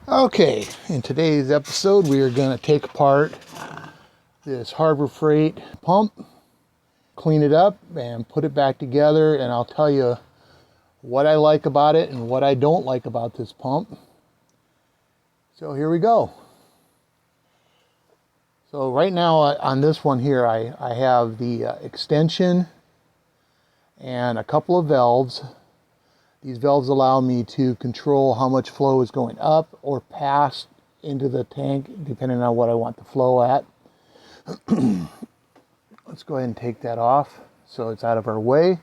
Okay, in today's episode we are going to take apart this Harbor Freight pump, clean it up and put it back together, and I'll tell you what I like about it and what I don't like about this pump. So here we go. So right now on this one here I have the extension and a couple of valves. These valves allow me to control how much flow is going up or past into the tank, depending on what I want the flow at. Let's go ahead and take that off so it's out of our way.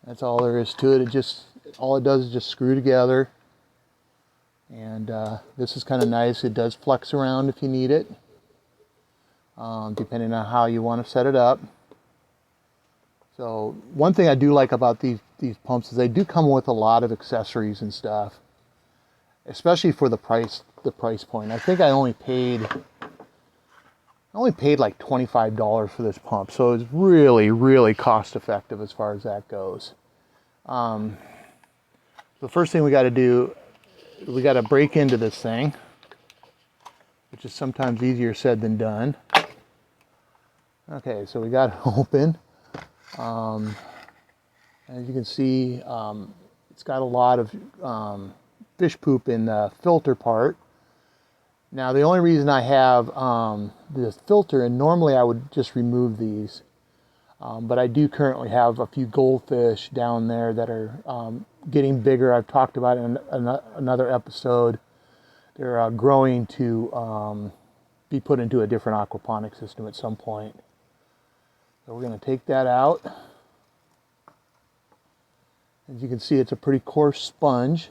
That's all there is to it. All it does is just screw together. And this is kind of nice. It does flex around if you need it, depending on how you want to set it up. So one thing I do like about these pumps is they do come with a lot of accessories and stuff, especially for the price point. I think I only paid like $25 for this pump, so it's really cost effective as far as that goes. The first thing we got to do, we got to break into this thing, which is sometimes easier said than done. Okay, so we got it open. As you can see, it's got a lot of fish poop in the filter part. Now the only reason I have this filter, and normally I would just remove these, but I do currently have a few goldfish down there that are getting bigger. I've talked about it in another episode. They're growing to be put into a different aquaponic system at some point. So we're going to take that out. As you can see, it's a pretty coarse sponge,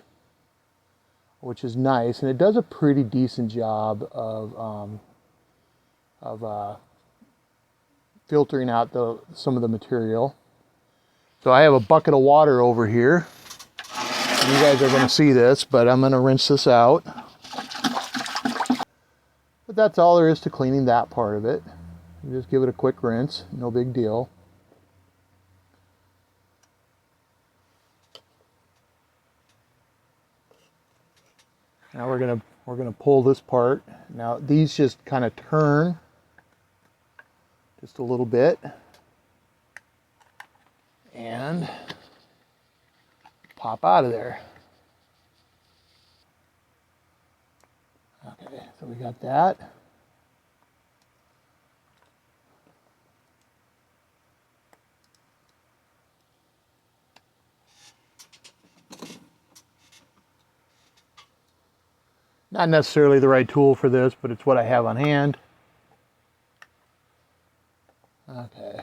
which is nice, and it does a pretty decent job of filtering out some of the material. So I have a bucket of water over here. You guys are going to see this, but I'm going to rinse this out. But that's all there is to cleaning that part of it. You just give it a quick rinse, no big deal. Now we're gonna pull this part. Now these just kind of turn just a little bit and pop out of there. Okay, so we got that. Not necessarily the right tool for this, but it's what I have on hand. Okay.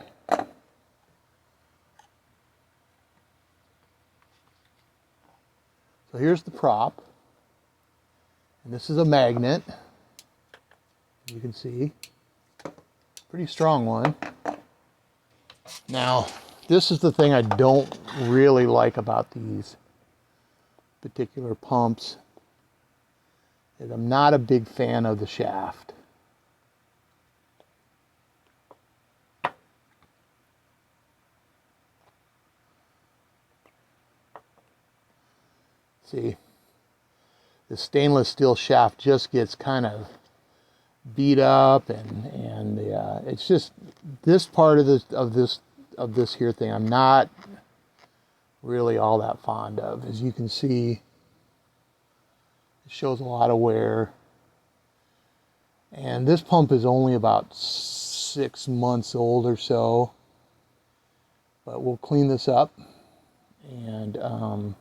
So here's the prop. And this is a magnet. You can see. Pretty strong one. Now, this is the thing I don't really like about these particular pumps. I'm not a big fan of the shaft. See, the stainless steel shaft just gets kind of beat up, and it's just this part of this here thing I'm not really all that fond of. As you can see, it shows a lot of wear. And this pump is only about 6 months old or so. But we'll clean this up, and I'll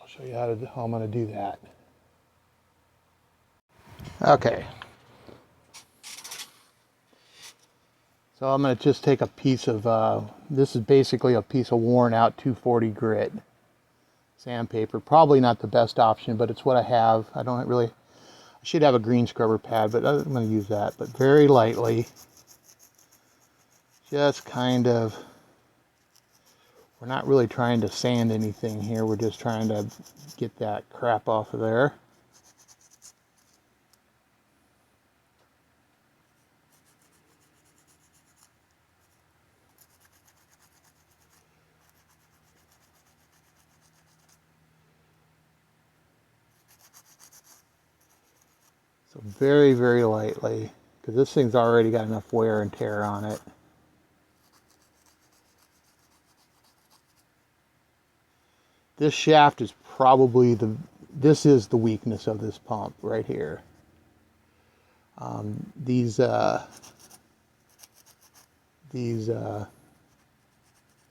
show you how I'm going to do that. Okay. So I'm going to just take a piece of, this is basically a piece of worn out 240 grit sandpaper. Probably not the best option, but it's what I have. I should have a green scrubber pad, but I'm going to use that. But very lightly, just kind of, we're not really trying to sand anything here. We're just trying to get that crap off of there. So very, very lightly, because this thing's already got enough wear and tear on it. This shaft is probably this is the weakness of this pump right here. These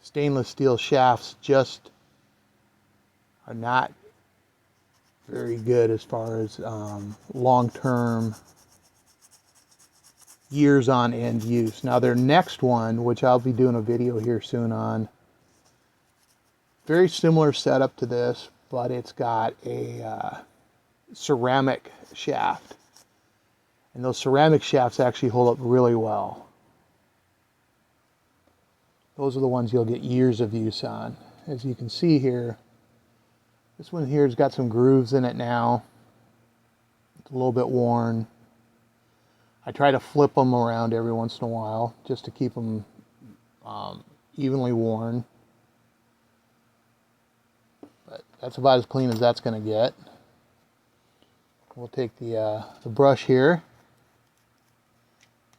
stainless steel shafts just are not very good as far as long-term, years on end use. Now their next one, which I'll be doing a video here soon on, very similar setup to this, but it's got a ceramic shaft. And those ceramic shafts actually hold up really well. Those are the ones you'll get years of use on. As you can see here, this one here has got some grooves in it now. It's a little bit worn. I try to flip them around every once in a while just to keep them evenly worn. But that's about as clean as that's going to get. We'll take the brush here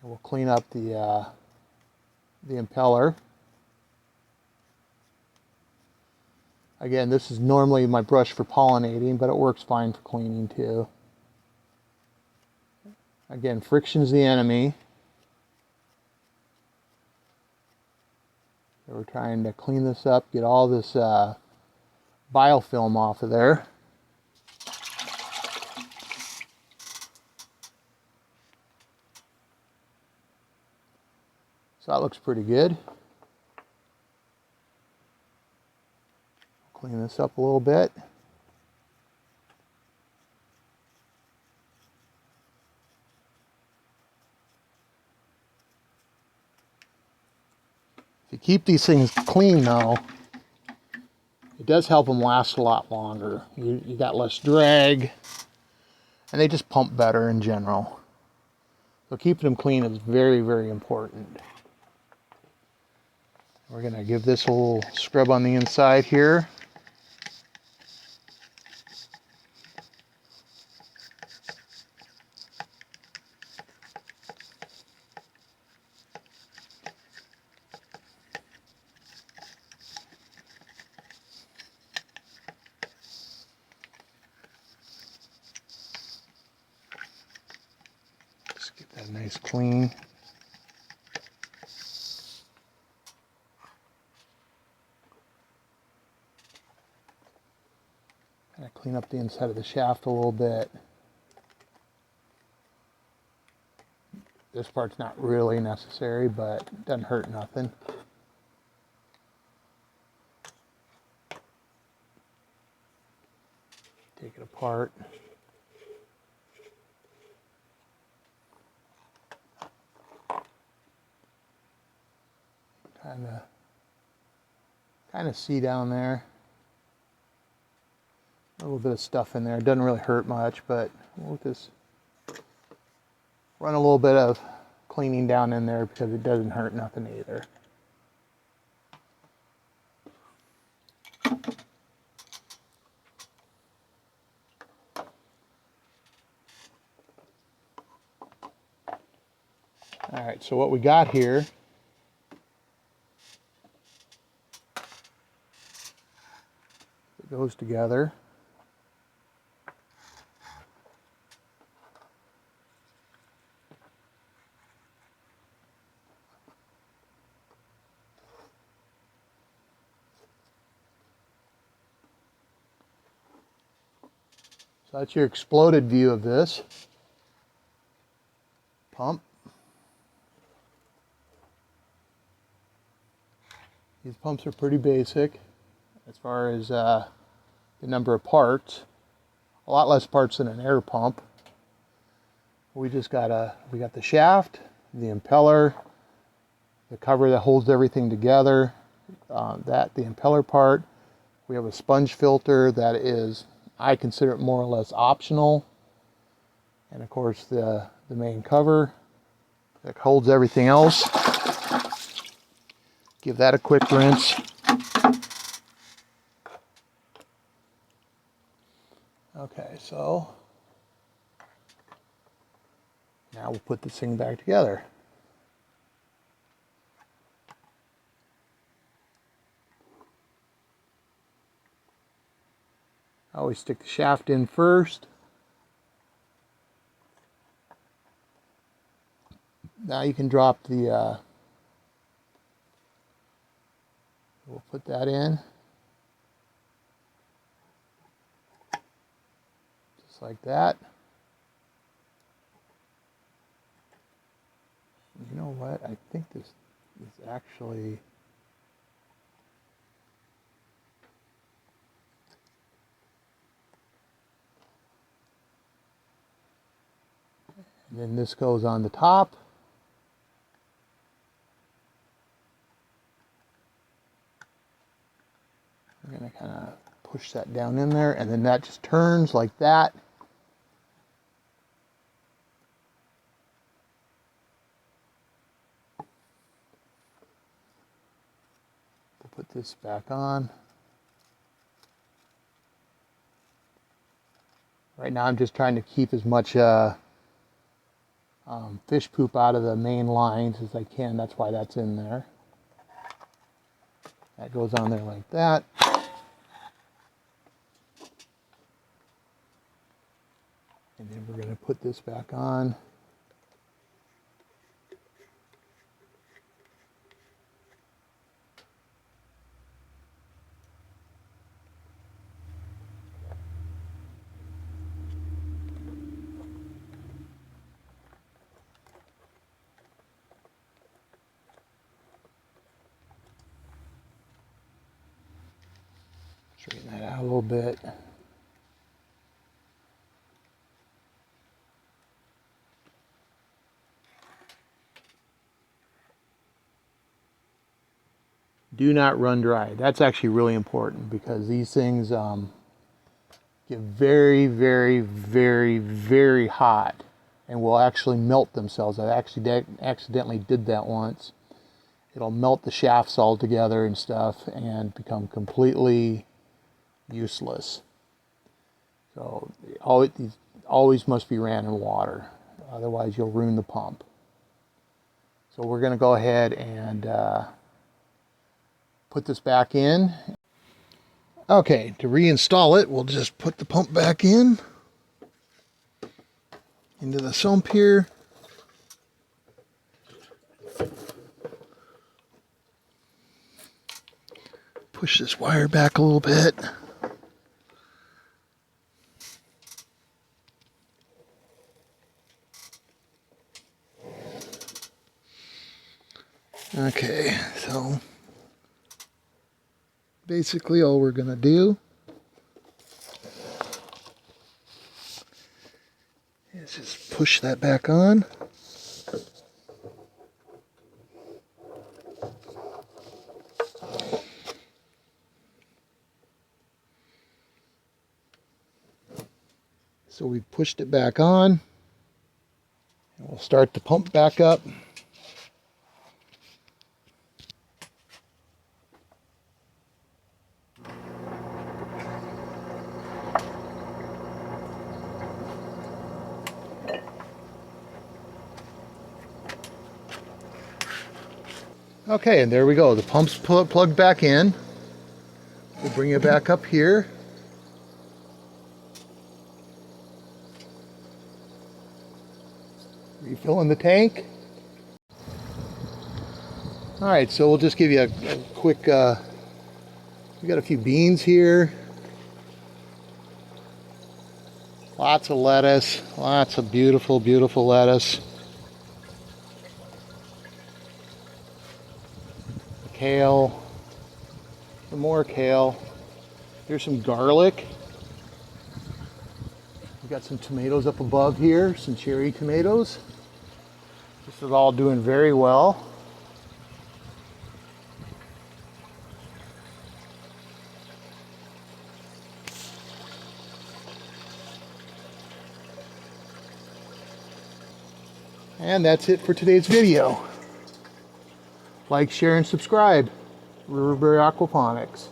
and we'll clean up the impeller. Again, this is normally my brush for pollinating, but it works fine for cleaning too. Again, friction's the enemy. So we're trying to clean this up, get all this biofilm off of there. So that looks pretty good. Clean this up a little bit. If you keep these things clean though, it does help them last a lot longer. You got less drag, and they just pump better in general. So keeping them clean is very, very important. We're going to give this a little scrub on the inside here. Just get that nice clean. Kind of clean up the inside of the shaft a little bit. This part's not really necessary, but it doesn't hurt nothing. Take it apart. Kind of see down there. A little bit of stuff in there. It doesn't really hurt much, but we'll just run a little bit of cleaning down in there because it doesn't hurt nothing either. All right, so what we got here it goes together. So that's your exploded view of this pump. These pumps are pretty basic as far as the number of parts. A lot less parts than an air pump. We just got we got the shaft, the impeller, the cover that holds everything together, the impeller part. We have a sponge filter that is, I consider it more or less optional. And of course the main cover that holds everything else. Give that a quick rinse. Okay, so Now we'll put this thing back together. I always stick the shaft in first. Now you can drop the, we'll put that in. Just like that. You know what? I think this is actually... And then this goes on the top. I'm going to kind of push that down in there, and then that just turns like that. We'll put this back on. Right now I'm just trying to keep as much fish poop out of the main lines as I can. That's why that's in there. That goes on there like that. And then we're going to put this back on. Straighten that out a little bit. Do not run dry. That's actually really important because these things get very, very, very, very hot and will actually melt themselves. I actually accidentally did that once. It'll melt the shafts all together and stuff and become completely useless. So these always must be ran in water. Otherwise you'll ruin the pump. So we're going to go ahead and put this back in. Okay, to reinstall it, we'll just put the pump back in into the sump here. Push this wire back a little bit. Okay, so basically all we're going to do is just push that back on. So we pushed it back on, and we'll start the pump back up. Okay, and there we go. The pump's plugged back in. We'll bring it back up here. Refilling the tank. Alright, so we'll just give you a quick, we got a few beans here. Lots of lettuce, lots of beautiful, beautiful lettuce. Kale, some more kale. Here's some garlic. We got some tomatoes up above here, some cherry tomatoes. This is all doing very well. And that's it for today's video. Like, share, and subscribe. Riverberry Aquaponics.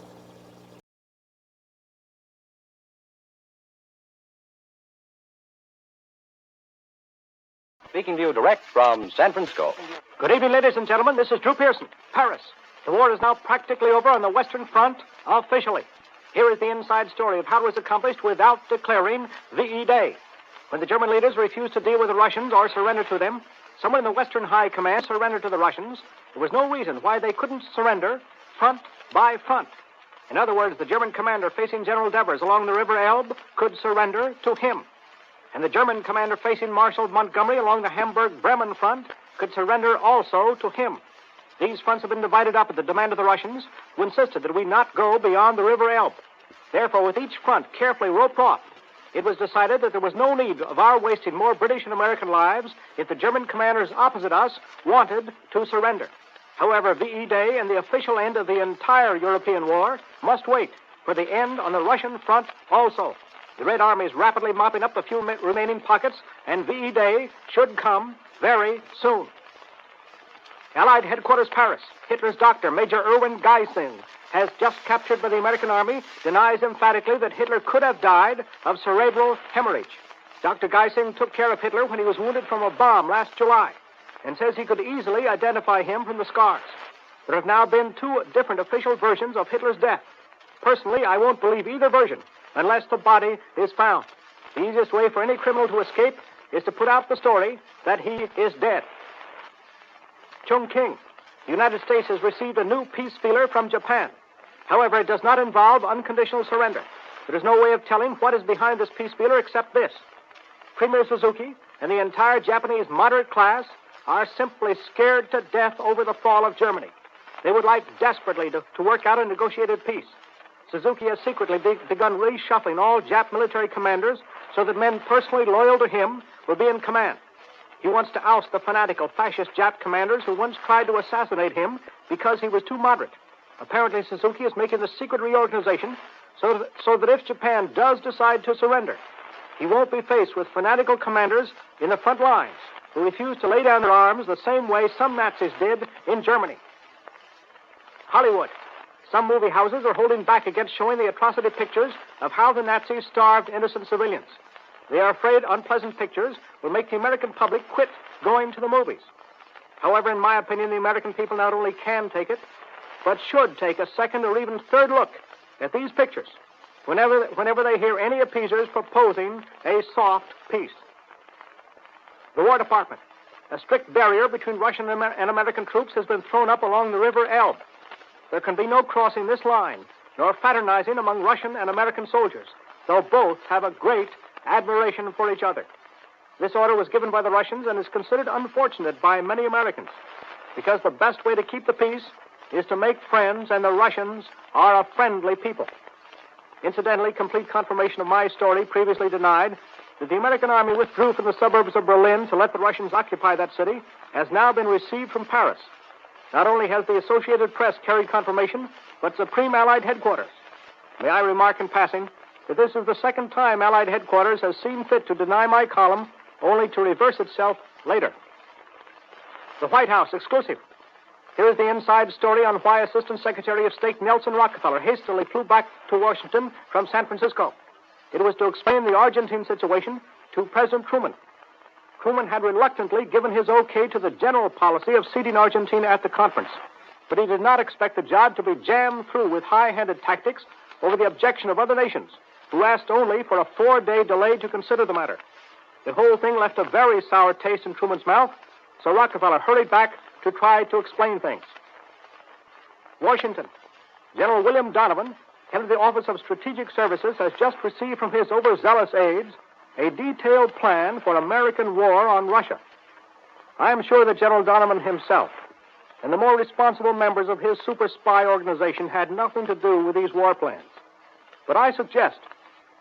Big speaking to you direct from San Francisco. Good evening, ladies and gentlemen. This is Drew Pearson, Paris. The war is now practically over on the Western Front, officially. Here is the inside story of how it was accomplished without declaring VE Day. When the German leaders refused to deal with the Russians or surrender to them, someone in the Western High Command surrendered to the Russians. There was no reason why they couldn't surrender front by front. In other words, the German commander facing General Devers along the River Elbe could surrender to him. And the German commander facing Marshal Montgomery along the Hamburg-Bremen front could surrender also to him. These fronts have been divided up at the demand of the Russians, who insisted that we not go beyond the River Elbe. Therefore, with each front carefully roped off, it was decided that there was no need of our wasting more British and American lives if the German commanders opposite us wanted to surrender. However, VE Day and the official end of the entire European war must wait for the end on the Russian front also. The Red Army is rapidly mopping up the few remaining pockets, and VE Day should come very soon. Allied Headquarters, Paris. Hitler's doctor, Major Erwin Geising, has just captured by the American Army, denies emphatically that Hitler could have died of cerebral hemorrhage. Dr. Geising took care of Hitler when he was wounded from a bomb last July, and says he could easily identify him from the scars. There have now been two different official versions of Hitler's death. Personally, I won't believe either version unless the body is found. The easiest way for any criminal to escape is to put out the story that he is dead. Chongqing. The United States has received a new peace feeler from Japan. However, it does not involve unconditional surrender. There is no way of telling what is behind this peace feeler except this. Premier Suzuki and the entire Japanese moderate class are simply scared to death over the fall of Germany. They would like desperately to work out a negotiated peace. Suzuki has secretly begun reshuffling all Jap military commanders so that men personally loyal to him will be in command. He wants to oust the fanatical fascist Jap commanders who once tried to assassinate him because he was too moderate. Apparently, Suzuki is making the secret reorganization so that if Japan does decide to surrender, he won't be faced with fanatical commanders in the front lines who refuse to lay down their arms the same way some Nazis did in Germany. Hollywood. Some movie houses are holding back against showing the atrocity pictures of how the Nazis starved innocent civilians. They are afraid unpleasant pictures will make the American public quit going to the movies. However, in my opinion, the American people not only can take it, but should take a second or even third look at these pictures whenever they hear any appeasers proposing a soft peace. The War Department. A strict barrier between Russian and American troops has been thrown up along the River Elbe. There can be no crossing this line, nor fraternizing among Russian and American soldiers, though both have a great admiration for each other. This order was given by the Russians and is considered unfortunate by many Americans, because the best way to keep the peace is to make friends, and the Russians are a friendly people. Incidentally, complete confirmation of my story previously denied that the American Army withdrew from the suburbs of Berlin to let the Russians occupy that city has now been received from Paris. Not only has the Associated Press carried confirmation, but Supreme Allied Headquarters. May I remark in passing that this is the second time Allied Headquarters has seen fit to deny my column, only to reverse itself later. The White House exclusive. Here is the inside story on why Assistant Secretary of State Nelson Rockefeller hastily flew back to Washington from San Francisco. It was to explain the Argentine situation to President Truman. Truman had reluctantly given his okay to the general policy of seating Argentina at the conference, but he did not expect the job to be jammed through with high-handed tactics over the objection of other nations, who asked only for a 4-day delay to consider the matter. The whole thing left a very sour taste in Truman's mouth, so Rockefeller hurried back to try to explain things. Washington. General William Donovan, head of the Office of Strategic Services, has just received from his overzealous aides a detailed plan for American war on Russia. I am sure that General Donovan himself and the more responsible members of his super spy organization had nothing to do with these war plans. But I suggest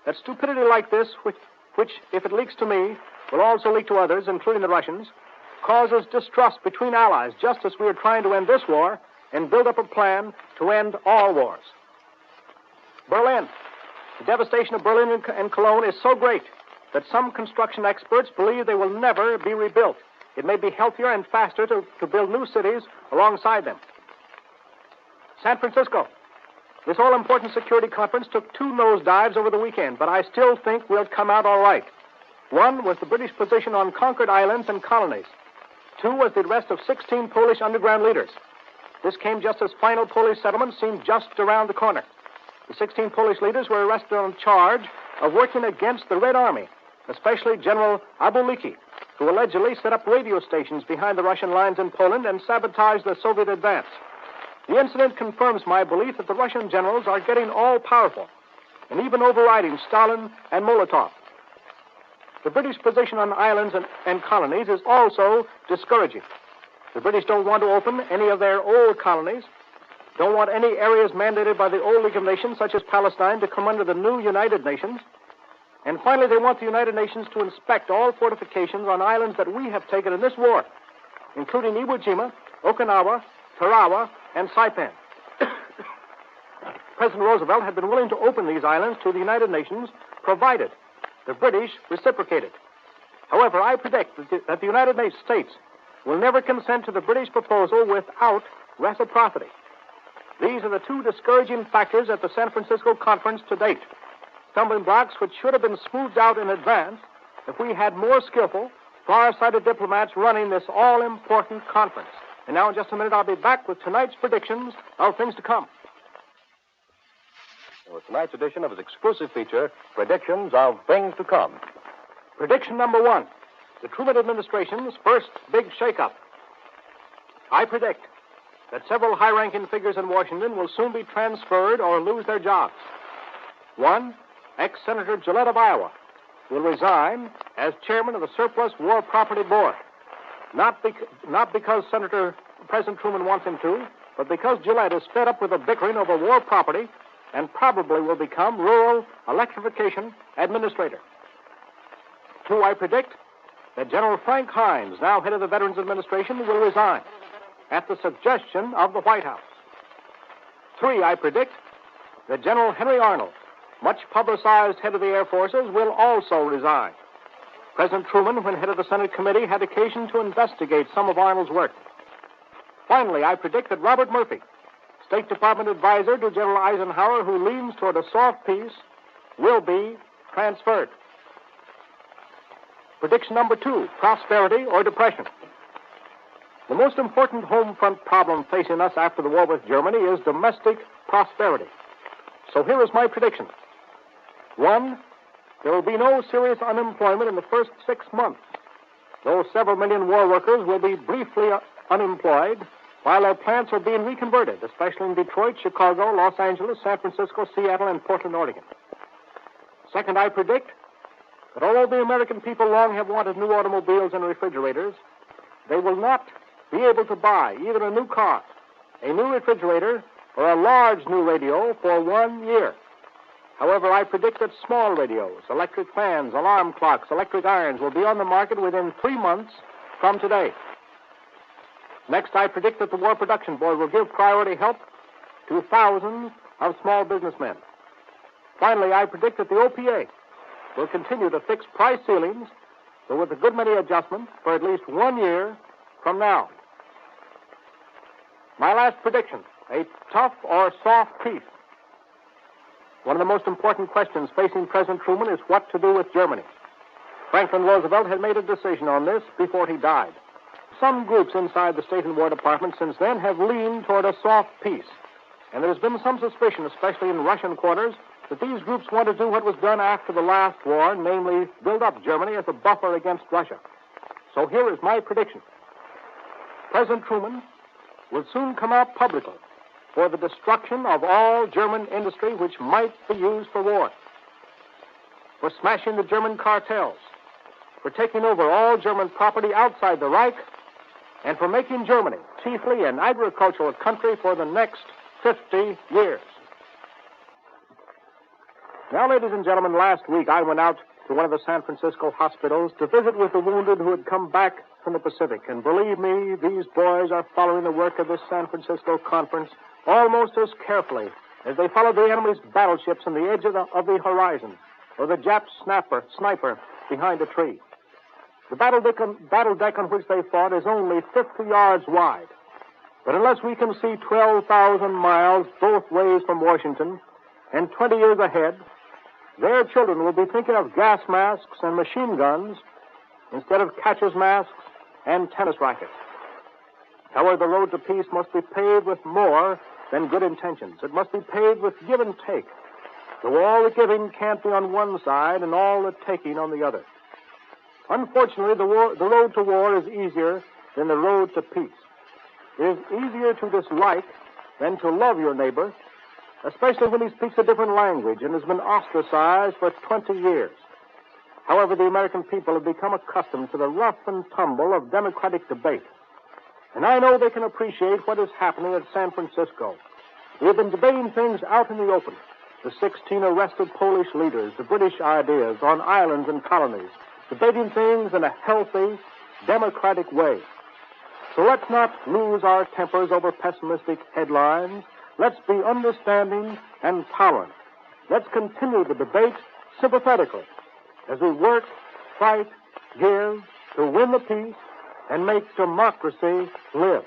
that stupidity like this, which, if it leaks to me, will also leak to others, including the Russians, causes distrust between allies, just as we are trying to end this war and build up a plan to end all wars. Berlin. The devastation of Berlin and Cologne is so great that some construction experts believe they will never be rebuilt. It may be healthier and faster to build new cities alongside them. San Francisco. This all-important security conference took 2 nosedives over the weekend, but I still think we'll come out all right. One was the British position on conquered islands and colonies. Two was the arrest of 16 Polish underground leaders. This came just as final Polish settlement seemed just around the corner. The 16 Polish leaders were arrested on charge of working against the Red Army, especially General Abuliki, who allegedly set up radio stations behind the Russian lines in Poland and sabotaged the Soviet advance. The incident confirms my belief that the Russian generals are getting all-powerful and even overriding Stalin and Molotov. The British position on islands and colonies is also discouraging. The British don't want to open any of their old colonies, don't want any areas mandated by the old League of Nations, such as Palestine, to come under the new United Nations. And finally, they want the United Nations to inspect all fortifications on islands that we have taken in this war, including Iwo Jima, Okinawa, Tarawa, and Saipan. President Roosevelt had been willing to open these islands to the United Nations, provided the British reciprocated. However, I predict that the United States will never consent to the British proposal without reciprocity. These are the two discouraging factors at the San Francisco conference to date. Stumbling blocks which should have been smoothed out in advance if we had more skillful, far-sighted diplomats running this all-important conference. And now in just a minute, I'll be back with tonight's predictions of things to come. With tonight's edition of his exclusive feature, Predictions of Things to Come. Prediction number one, the Truman administration's first big shakeup. I predict that several high-ranking figures in Washington will soon be transferred or lose their jobs. One, ex-Senator Gillette of Iowa will resign as chairman of the Surplus War Property Board. Not because President Truman wants him to, but because Gillette is fed up with the bickering over war property and probably will become Rural Electrification Administrator. Two, I predict that General Frank Hines, now head of the Veterans Administration, will resign at the suggestion of the White House. Three, I predict that General Henry Arnold, much publicized head of the Air Forces, will also resign. President Truman, when head of the Senate committee, had occasion to investigate some of Arnold's work. Finally, I predict that Robert Murphy, State Department advisor to General Eisenhower, who leans toward a soft peace, will be transferred. Prediction number two, prosperity or depression. The most important home front problem facing us after the war with Germany is domestic prosperity. So here is my prediction. One, there will be no serious unemployment in the first 6 months, though several million war workers will be briefly unemployed while their plants are being reconverted, especially in Detroit, Chicago, Los Angeles, San Francisco, Seattle, and Portland, Oregon. Second, I predict that although the American people long have wanted new automobiles and refrigerators, they will not be able to buy either a new car, a new refrigerator, or a large new radio for 1 year. However, I predict that small radios, electric fans, alarm clocks, electric irons will be on the market within 3 months from today. Next, I predict that the War Production Board will give priority help to thousands of small businessmen. Finally, I predict that the OPA will continue to fix price ceilings, but with a good many adjustments, for at least 1 year from now. My last prediction, a tough or soft peace. One of the most important questions facing President Truman is what to do with Germany. Franklin Roosevelt had made a decision on this before he died. Some groups inside the State and War Department since then have leaned toward a soft peace. And there has been some suspicion, especially in Russian quarters, that these groups want to do what was done after the last war, namely build up Germany as a buffer against Russia. So here is my prediction. President Truman will soon come out publicly for the destruction of all German industry which might be used for war, for smashing the German cartels, for taking over all German property outside the Reich, and for making Germany chiefly an agricultural country for the next 50 years. Now, ladies and gentlemen, last week I went out to one of the San Francisco hospitals to visit with the wounded who had come back from the Pacific. And believe me, these boys are following the work of the San Francisco conference almost as carefully as they follow the enemy's battleships on the edge of the horizon, or the Jap sniper behind a tree. The battle deck on which they fought is only 50 yards wide. But unless we can see 12,000 miles both ways from Washington and 20 years ahead, their children will be thinking of gas masks and machine guns instead of catcher's masks and tennis rackets. However, the road to peace must be paved with more than good intentions. It must be paved with give and take. Though all the giving can't be on one side and all the taking on the other. Unfortunately, the road to war is easier than the road to peace. It is easier to dislike than to love your neighbor, especially when he speaks a different language and has been ostracized for 20 years. However, the American people have become accustomed to the rough and tumble of democratic debate. And I know they can appreciate what is happening at San Francisco. We have been debating things out in the open. The 16 arrested Polish leaders, the British ideas on islands and colonies, debating things in a healthy, democratic way. So let's not lose our tempers over pessimistic headlines. Let's be understanding and tolerant. Let's continue the debate sympathetically as we work, fight, give to win the peace and make democracy live.